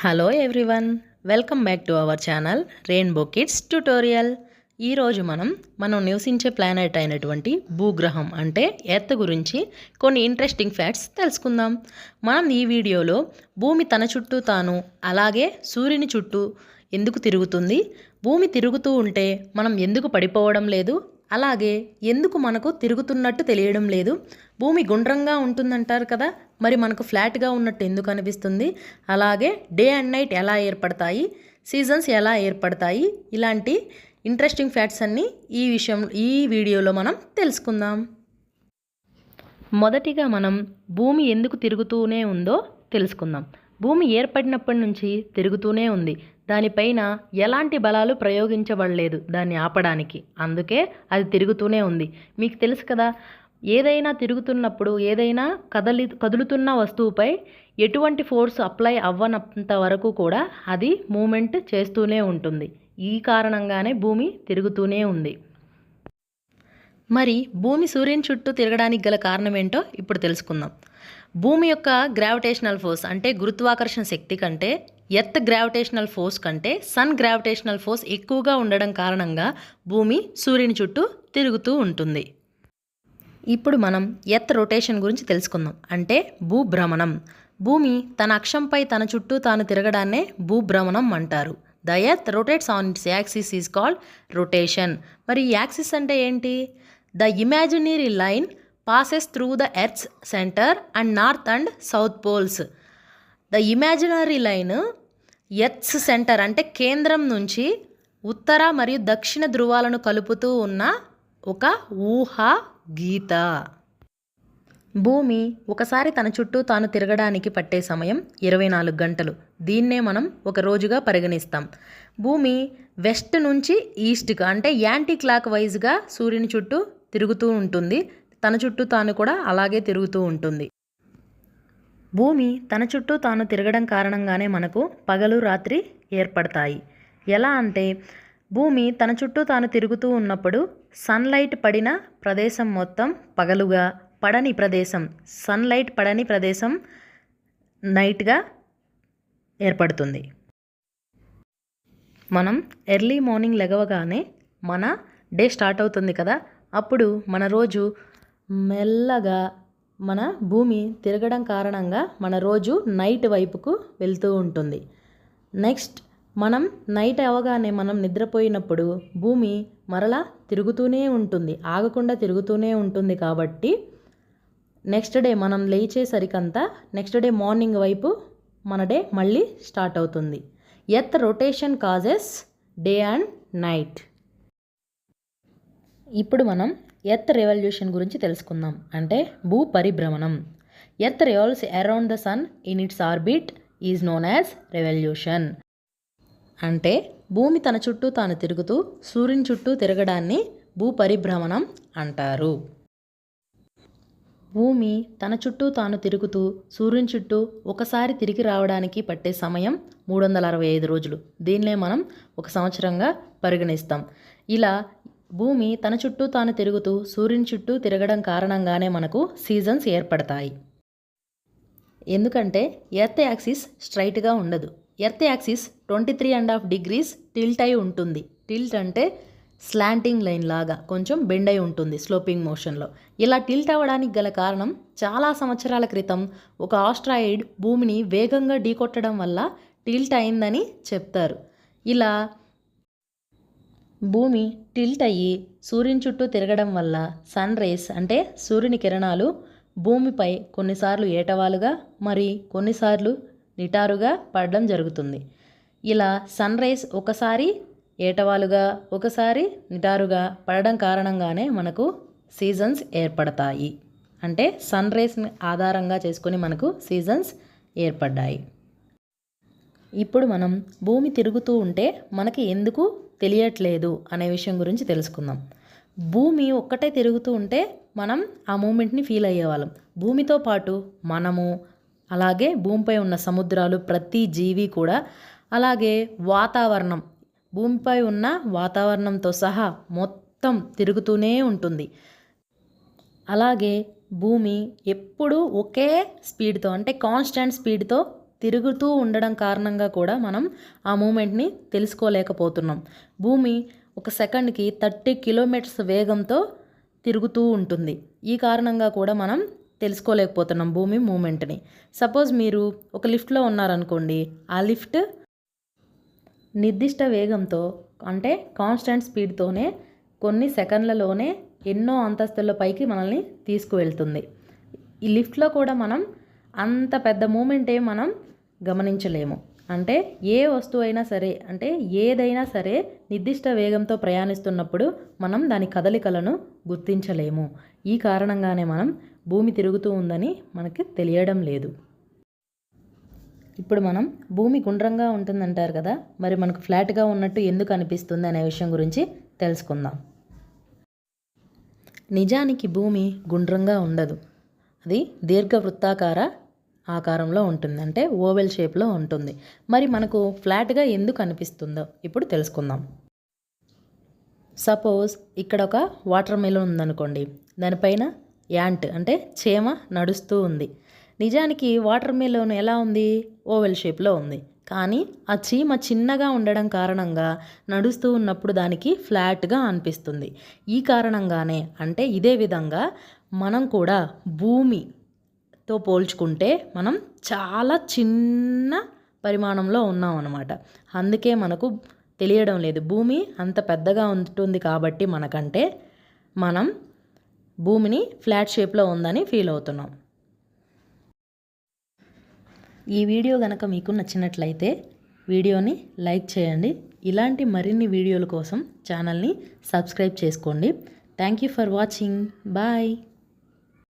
Hello everyone, welcome back to our channel rainbow kids tutorial. ఈరోజు మనం నివసించే planet అయినటువంటి భూగ్రహం అంటే ఎర్త్ గురించి కొన్ని ఇంట్రెస్టింగ్ ఫ్యాక్ట్స్ తెలుసుకుందాం. మనం ఈ వీడియోలో భూమి తన చుట్టూ తాను అలాగే సూర్యుని చుట్టూ ఎందుకు తిరుగుతుంది, భూమి తిరుగుతూ ఉంటే మనం ఎందుకు పడిపోవడం లేదు, అలాగే ఎందుకు మనకు తిరుగుతున్నట్టు తెలియడం లేదు, భూమి గుండ్రంగా ఉంటుందంటారు కదా, మరి మనకు ఫ్లాట్గా ఉన్నట్టు ఎందుకు అనిపిస్తుంది, అలాగే డే అండ్ నైట్ ఎలా ఏర్పడతాయి, సీజన్స్ ఎలా ఏర్పడతాయి, ఇలాంటి ఇంట్రెస్టింగ్ ఫ్యాక్ట్స్ అన్నీ ఈ వీడియోలో మనం తెలుసుకుందాం. మొదటిగా మనం భూమి ఎందుకు తిరుగుతూనే ఉందో తెలుసుకుందాం. భూమి ఏర్పడినప్పటి నుంచి తిరుగుతూనే ఉంది. దానిపైన ఎలాంటి బలాలు ప్రయోగించబడలేదు దాన్ని ఆపడానికి, అందుకే అది తిరుగుతూనే ఉంది. మీకు తెలుసు కదా, ఏదైనా తిరుగుతున్నప్పుడు ఏదైనా కదులుతున్న వస్తువుపై ఎటువంటి ఫోర్స్ అప్లై అవ్వనంత వరకు కూడా అది మూమెంట్ చేస్తూనే ఉంటుంది. ఈ కారణంగానే భూమి తిరుగుతూనే ఉంది. మరి భూమి సూర్యుని చుట్టూ తిరగడానికి గల కారణం ఏంటో ఇప్పుడు తెలుసుకుందాం. భూమి యొక్క గ్రావిటేషనల్ ఫోర్స్ అంటే గురుత్వాకర్షణ శక్తి కంటే ఎర్త్ గ్రావిటేషనల్ ఫోర్స్ కంటే సన్ గ్రావిటేషనల్ ఫోర్స్ ఎక్కువగా ఉండడం కారణంగా భూమి సూర్యుని చుట్టూ తిరుగుతూ ఉంటుంది. ఇప్పుడు మనం ఎర్త్ రొటేషన్ గురించి తెలుసుకుందాం. అంటే భూభ్రమణం. భూమి తన అక్షంపై తన చుట్టూ తాను తిరగడాన్నే భూభ్రమణం అంటారు. The earth rotates on it's axis is called rotation. మరి ఈ యాక్సిస్ అంటే ఏంటి? The imaginary line passes through the Earth's center and north and south poles. The imaginary line earth's centre అంటే కేంద్రం నుంచి ఉత్తర మరియు దక్షిణ ధృవాలను కలుపుతూ ఉన్న ఒక ఊహా గీత. భూమి ఒకసారి తన చుట్టూ తాను తిరగడానికి పట్టే సమయం 24 గంటలు. దీన్నే మనం ఒక రోజుగా పరిగణిస్తాం. భూమి వెస్ట్ నుంచి ఈస్ట్గా అంటే యాంటీ క్లాక్ వైజ్గా సూర్యుని చుట్టూ తిరుగుతూ ఉంటుంది. తన చుట్టూ తాను కూడా అలాగే తిరుగుతూ ఉంటుంది. భూమి తన చుట్టూ తాను తిరగడం కారణంగానే మనకు పగలు రాత్రి ఏర్పడతాయి. ఎలా అంటే భూమి తన చుట్టూ తాను తిరుగుతూ ఉన్నప్పుడు సన్లైట్ పడిన ప్రదేశం మొత్తం పగలుగా, సన్లైట్ పడని ప్రదేశం నైట్గా ఏర్పడుతుంది. మనం ఎర్లీ మార్నింగ్ లెగవగానే మన డే స్టార్ట్ అవుతుంది కదా, అప్పుడు మన రోజు మెల్లగా మన భూమి తిరగడం కారణంగా మన రోజు నైట్ వైపుకు వెళ్తూ ఉంటుంది. నెక్స్ట్ మనం నైట్ అవగానే మనం నిద్రపోయినప్పుడు భూమి మరలా తిరుగుతూనే ఉంటుంది, ఆగకుండా తిరుగుతూనే ఉంటుంది. కాబట్టి నెక్స్ట్ డే మనం లేచేసరికంతా నెక్స్ట్ డే మార్నింగ్ వైపు మన డే మళ్ళీ స్టార్ట్ అవుతుంది. Earth rotation causes day and night. ఇప్పుడు మనం ఎర్త్ రెవల్యూషన్ గురించి తెలుసుకుందాం. అంటే భూ పరిభ్రమణం. Earth revolves around the sun in its orbit is known as revolution. అంటే భూమి తన చుట్టూ తాను తిరుగుతూ సూర్యుని చుట్టూ తిరగడాన్ని భూ పరిభ్రమణం అంటారు. భూమి తన చుట్టూ తాను తిరుగుతూ సూర్యుని చుట్టూ ఒకసారి తిరిగి రావడానికి పట్టే సమయం 365 రోజులు. దీన్నే మనం ఒక సంవత్సరంగా పరిగణిస్తాం. ఇలా భూమి తన చుట్టూ తాను తిరుగుతూ సూర్యుని చుట్టూ తిరగడం కారణంగానే మనకు సీజన్స్ ఏర్పడతాయి. ఎందుకంటే ఎర్త్ యాక్సిస్ స్ట్రైట్గా ఉండదు. ఎర్త్ యాక్సిస్ 23.5 degrees టిల్ట్ అయి ఉంటుంది. టిల్ట్ అంటే స్లాంటింగ్ లైన్ లాగా కొంచెం బెండ్ అయి ఉంటుంది స్లోపింగ్ మోషన్లో. ఇలా టిల్ట్ అవ్వడానికి గల కారణం చాలా సంవత్సరాల క్రితం ఒక ఆస్ట్రాయిడ్ భూమిని వేగంగా ఢీకొట్టడం వల్ల టిల్ట్ అయిందని చెప్తారు. ఇలా భూమి టిల్ట్ అయ్యి సూర్యుని చుట్టూ తిరగడం వల్ల సన్ రేస్ అంటే సూర్యుని కిరణాలు భూమిపై కొన్నిసార్లు ఏటవాలుగా మరి కొన్నిసార్లు నిటారుగా పడడం జరుగుతుంది. ఇలా సన్ రేస్ ఒకసారి ఏటవాలుగా ఒకసారి నిటారుగా పడడం కారణంగానే మనకు సీజన్స్ ఏర్పడతాయి. అంటే సన్ రేస్ని ఆధారంగా చేసుకొని మనకు సీజన్స్ ఏర్పడ్డాయి. ఇప్పుడు మనం భూమి తిరుగుతూ ఉంటే మనకి ఎందుకు తెలియట్లేదు అనే విషయం గురించి తెలుసుకుందాం. భూమి ఒక్కటే తిరుగుతూ ఉంటే మనం ఆ మూమెంట్ని ఫీల్ అయ్యేవాళ్ళం. భూమితో పాటు మనము, అలాగే భూమిపై ఉన్న సముద్రాలు, ప్రతి జీవి కూడా, అలాగే వాతావరణం, భూమిపై ఉన్న వాతావరణంతో సహా మొత్తం తిరుగుతూనే ఉంటుంది. అలాగే భూమి ఎప్పుడూ ఒకే స్పీడ్తో అంటే కాన్స్టెంట్ స్పీడ్తో తిరుగుతూ ఉండడం కారణంగా కూడా మనం ఆ మూమెంట్ని తెలుసుకోలేకపోతున్నాం. భూమి ఒక సెకండ్కి 30 కిలోమీటర్స్ వేగంతో తిరుగుతూ ఉంటుంది. ఈ కారణంగా కూడా మనం తెలుసుకోలేకపోతున్నాం భూమి మూమెంట్ని. సపోజ్ మీరు ఒక లిఫ్ట్లో ఉన్నారనుకోండి, ఆ లిఫ్ట్ నిర్దిష్ట వేగంతో అంటే కాన్స్టెంట్ స్పీడ్తోనే కొన్ని సెకండ్లలోనే ఎన్నో అంతస్తుల పైకి మనల్ని తీసుకువెళ్తుంది. ఈ లిఫ్ట్లో కూడా మనం అంత పెద్ద మూమెంట్ మనం గమనించలేము. అంటే ఏ వస్తువు అయినా సరే, అంటే ఏదైనా సరే నిర్దిష్ట వేగంతో ప్రయాణిస్తున్నప్పుడు మనం దాని కదలికలను గుర్తించలేము. ఈ కారణంగానే మనం భూమి తిరుగుతూ ఉందని మనకి తెలియడం లేదు. ఇప్పుడు మనం భూమి గుండ్రంగా ఉంటుందంటారు కదా, మరి మనకు ఫ్లాట్గా ఉన్నట్టు ఎందుకు అనిపిస్తుంది అనే విషయం గురించి తెలుసుకుందాం. నిజానికి భూమి గుండ్రంగా ఉండదు. అది దీర్ఘవృత్తాకార ఆకారంలో ఉంటుంది, అంటే ఓవెల్ షేప్లో ఉంటుంది. మరి మనకు ఫ్లాట్గా ఎందుకు అనిపిస్తుందో ఇప్పుడు తెలుసుకుందాం. సపోజ్ ఇక్కడ ఒక వాటర్ మిలన్ ఉందనుకోండి, దానిపైన యాంట్ అంటే చీమ నడుస్తూ ఉంది. నిజానికి వాటర్ మిలన్ ఎలా ఉంది? ఓవెల్ షేప్లో ఉంది. కానీ ఆ చీమ చిన్నగా ఉండడం కారణంగా నడుస్తూ ఉన్నప్పుడు దానికి ఫ్లాట్గా అనిపిస్తుంది. ఈ కారణంగానే, అంటే ఇదే విధంగా మనం కూడా భూమితో పోల్చుకుంటే మనం చాలా చిన్న పరిమాణంలో ఉన్నాం అన్నమాట. అందుకే మనకు తెలియడం లేదు. భూమి అంత పెద్దగా ఉంటుంది కాబట్టి మనకంటే మనం భూమిని ఫ్లాట్ షేప్లో ఉందని ఫీల్ అవుతున్నాం. ఈ వీడియో కనుక మీకు నచ్చినట్లయితే వీడియోని లైక్ చేయండి. ఇలాంటి మరిన్ని వీడియోల కోసం ఛానల్ని సబ్స్క్రైబ్ చేసుకోండి. Thank you for watching. Bye.